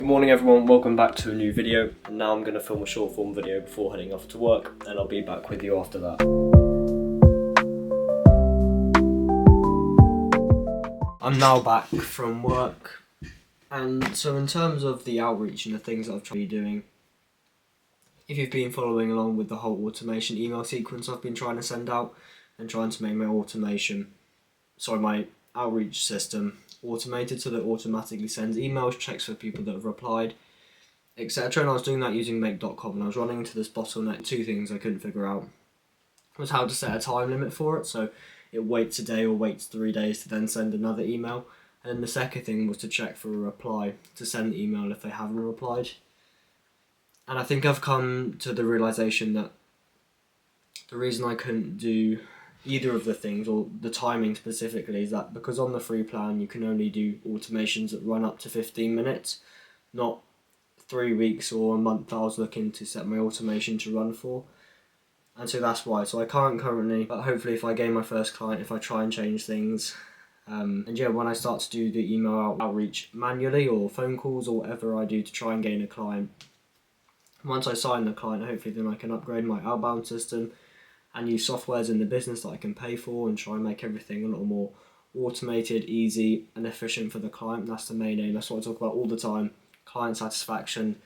Good morning everyone, welcome back to a new video, and now I'm going to film a short form video before heading off to work, and I'll be back with you after that. I'm now back from work, and so in terms of the outreach and the things that I've tried doing, if you've been following along with the whole automation email sequence I've been trying to send out and trying to make my outreach system automated so that it automatically sends emails, checks for people that have replied, etc. And I was doing that using make.com, and I was running into this bottleneck. Two things I couldn't figure out was how to set a time limit for it, so it waits a day or waits 3 days to then send another email. And then the second thing was to check for a reply, to send the email if they haven't replied. And I think I've come to the realisation that the reason I couldn't do either of the things, or the timing specifically, is that because on the free plan you can only do automations that run up to 15 minutes, not 3 weeks or a month I was looking to set my automation to run for. And so that's why. So I can't currently, but hopefully if I gain my first client, if I try and change things, and yeah, when I start to do the email outreach manually or phone calls or whatever I do to try and gain a client, once I sign the client, hopefully then I can upgrade my outbound system and use softwares in the business that I can pay for and try and make everything a little more automated, easy and efficient for the client. That's the main aim. That's what I talk about all the time. Client satisfaction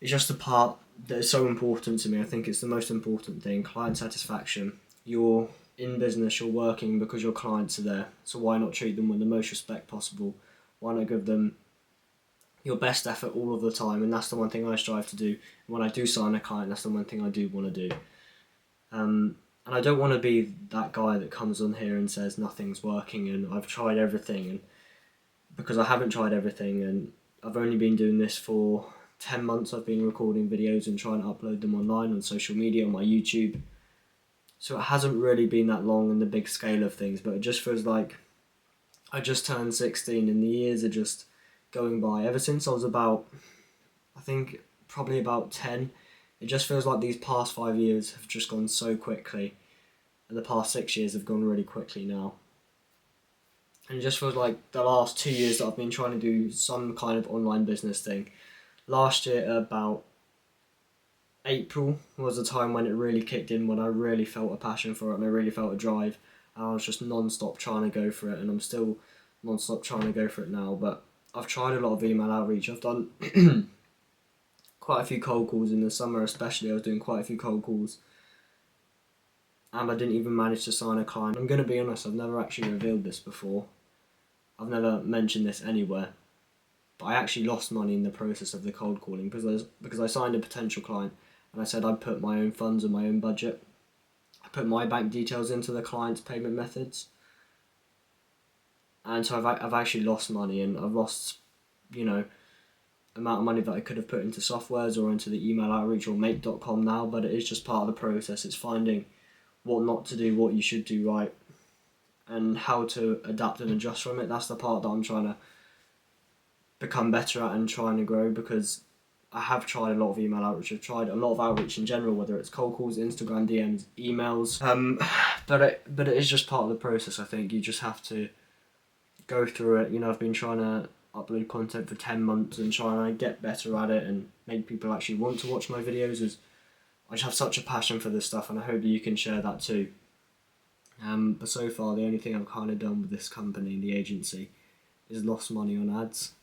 is just a part that is so important to me. I think it's the most important thing. Client satisfaction. You're in business, you're working because your clients are there. So why not treat them with the most respect possible? Why not give them your best effort all of the time? And that's the one thing I strive to do. When I do sign a client, that's the one thing I do want to do. And I don't want to be that guy that comes on here and says nothing's working and I've tried everything, and because I haven't tried everything, and I've only been doing this for 10 months. I've been recording videos and trying to upload them online on social media, on my YouTube. So it hasn't really been that long in the big scale of things, but it just feels like I just turned 16 and the years are just going by. Ever since I was about, I think probably about 10, it just feels like these past 5 years have just gone so quickly, and the past 6 years have gone really quickly now. And it just feels like the last 2 years that I've been trying to do some kind of online business thing. Last year, about April, was the time when it really kicked in, when I really felt a passion for it and I really felt a drive. And I was just non-stop trying to go for it, and I'm still non-stop trying to go for it now. But I've tried a lot of email outreach. I've done quite a few cold calls in the summer especially. I was doing quite a few cold calls, and I didn't even manage to sign a client. I'm going to be honest, I've never actually revealed this before. I've never mentioned this anywhere, but I actually lost money in the process of the cold calling because I signed a potential client and I said I'd put my own funds and my own budget. I put my bank details into the client's payment methods, and so I've actually lost money, and I've lost, amount of money that I could have put into softwares or into the email outreach or make.com now. But it is just part of the process. It's finding what not to do, what you should do right, and how to adapt and adjust from it. That's the part that I'm trying to become better at and trying to grow, because I have tried a lot of email outreach. I've tried a lot of outreach in general, whether it's cold calls, Instagram DMs, emails. But it is just part of the process. I think you just have to go through it. I've been trying to upload content for 10 months and trying to get better at it and make people actually want to watch my videos, as I just have such a passion for this stuff, and I hope that you can share that too. But so far the only thing I've kind of done with this company, the agency, is lost money on ads.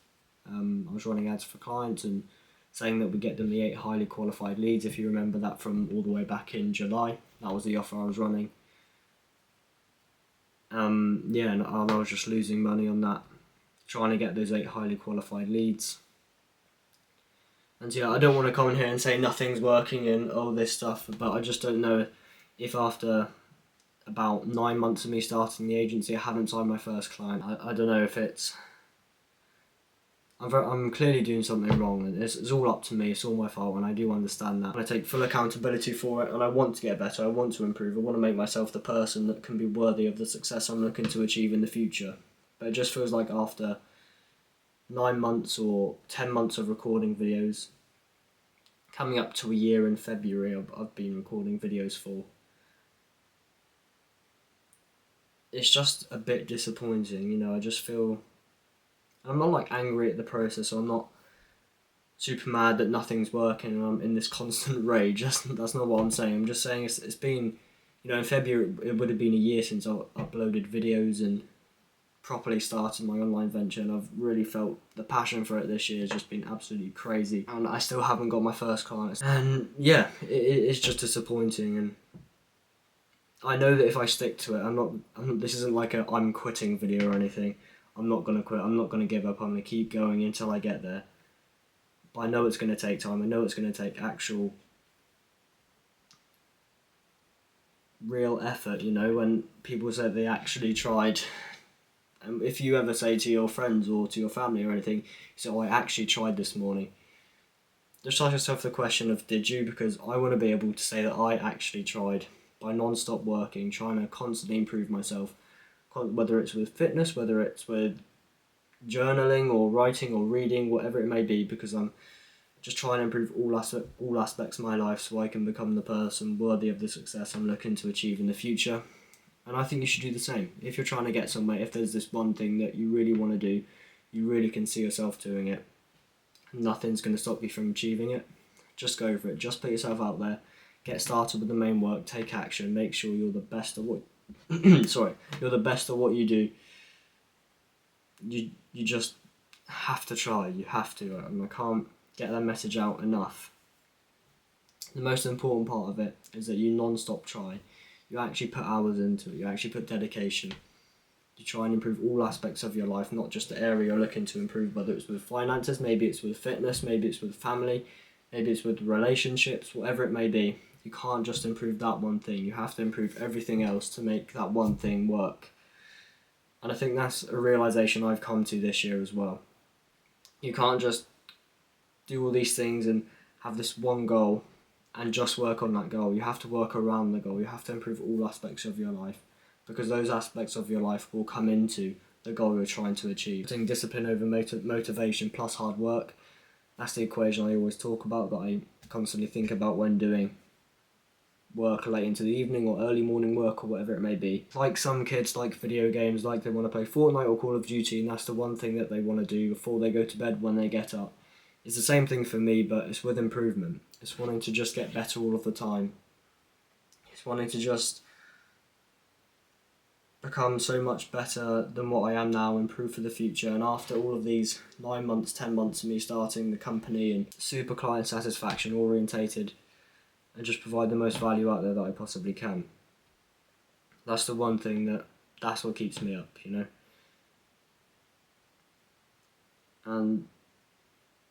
I was running ads for clients and saying that we get them the 8 highly qualified leads, if you remember that from all the way back in July. That was the offer I was running. And I was just losing money on that, trying to get those 8 highly qualified leads. And so, yeah, I don't want to come in here and say nothing's working and all this stuff, but I just don't know if after about 9 months of me starting the agency I haven't signed my first client. I don't know if it's... I'm clearly doing something wrong, and it's all up to me, it's all my fault, and I do understand that. I take full accountability for it, and I want to get better, I want to improve, I want to make myself the person that can be worthy of the success I'm looking to achieve in the future. But it just feels like after 9 months or 10 months of recording videos, coming up to a year in February I've been recording videos for, it's just a bit disappointing. I just feel... I'm not angry at the process, or I'm not super mad that nothing's working and I'm in this constant rage. That's not what I'm saying. I'm just saying it's been, in February it would have been a year since I uploaded videos and properly started my online venture, and I've really felt the passion for it this year has just been absolutely crazy, and I still haven't got my first clients, and yeah, it's just disappointing. And I know that if I stick to it, this isn't like a I'm quitting video or anything. I'm not gonna quit, I'm not gonna give up, I'm gonna keep going until I get there. But I know it's gonna take time, I know it's gonna take actual real effort, when people say they actually tried. If you ever say to your friends or to your family or anything, so I actually tried this morning, just ask yourself the question of did you, because I want to be able to say that I actually tried by non-stop working, trying to constantly improve myself, whether it's with fitness, whether it's with journaling or writing or reading, whatever it may be, because I'm just trying to improve all aspects of my life so I can become the person worthy of the success I'm looking to achieve in the future. And I think you should do the same. If you're trying to get somewhere, if there's this one thing that you really want to do, you really can see yourself doing it, nothing's going to stop you from achieving it. Just go for it. Just put yourself out there. Get started with the main work. Take action. Make sure you're the best at what you're the best at what you do. You just have to try. You have to. And I can't get that message out enough. The most important part of it is that you non-stop try. You actually put hours into it, you actually put dedication. You try and improve all aspects of your life, not just the area you're looking to improve, whether it's with finances, maybe it's with fitness, maybe it's with family, maybe it's with relationships, whatever it may be. You can't just improve that one thing, you have to improve everything else to make that one thing work. And I think that's a realisation I've come to this year as well. You can't just do all these things and have this one goal and just work on that goal. You have to work around the goal. You have to improve all aspects of your life, because those aspects of your life will come into the goal you're trying to achieve. Putting discipline over motivation plus hard work, that's the equation I always talk about, that I constantly think about when doing work late into the evening or early morning work or whatever it may be. Like some kids like video games, like they want to play Fortnite or Call of Duty, and that's the one thing that they want to do before they go to bed when they get up. It's the same thing for me, but it's with improvement. It's wanting to just get better all of the time. It's wanting to just become so much better than what I am now, improve for the future. And after all of these 9 months, 10 months of me starting the company and super client satisfaction orientated, and just provide the most value out there that I possibly can. That's the one thing that's what keeps me up, And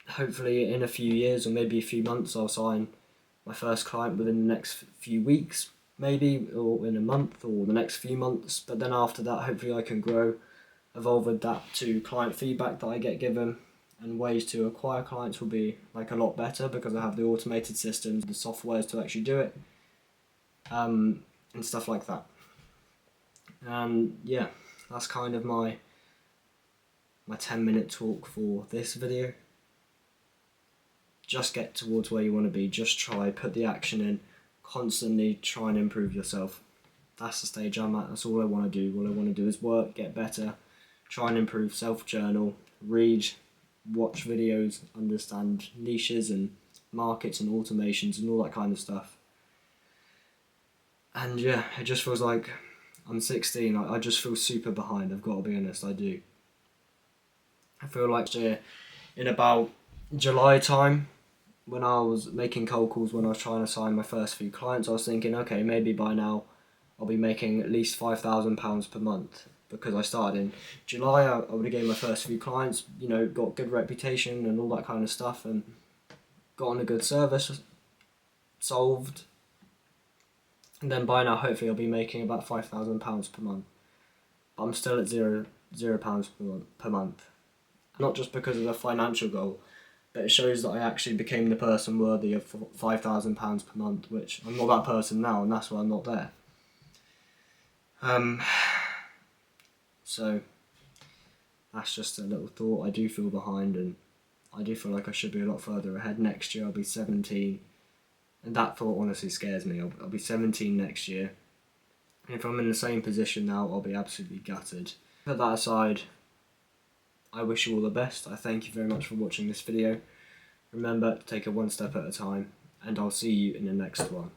hopefully in a few years or maybe a few months I'll sign my first client within the next few weeks, maybe, or in a month or the next few months. But then after that, hopefully I can grow, evolve with that to client feedback that I get given, and ways to acquire clients will be a lot better because I have the automated systems, the softwares to actually do it, and stuff like that. And yeah, that's kind of my 10-minute talk for this video. Just get towards where you want to be, just try, put the action in, constantly try and improve yourself. That's the stage I'm at, that's all I want to do. All I want to do is work, get better, try and improve, self-journal, read, watch videos, understand niches and markets and automations and all that kind of stuff. And yeah, it just feels like I'm 16, I just feel super behind, I've got to be honest, I do. I feel like in about July time, when I was making cold calls, when I was trying to sign my first few clients, I was thinking, okay, maybe by now I'll be making at least £5,000 per month, because I started in July. I would have gained my first few clients, got good reputation and all that kind of stuff, and got on a good service, solved, and then by now hopefully I'll be making about £5,000 per month. But I'm still at £0 per month. Not just because of the financial goal, but it shows that I actually became the person worthy of £5,000 per month, which I'm not that person now, and that's why I'm not there. So that's just a little thought. I do feel behind, and I do feel like I should be a lot further ahead. Next year I'll be 17, and that thought honestly scares me. I'll be 17 next year, and if I'm in the same position now, I'll be absolutely gutted. Put that aside, I wish you all the best. I thank you very much for watching this video. Remember to take it one step at a time, and I'll see you in the next one.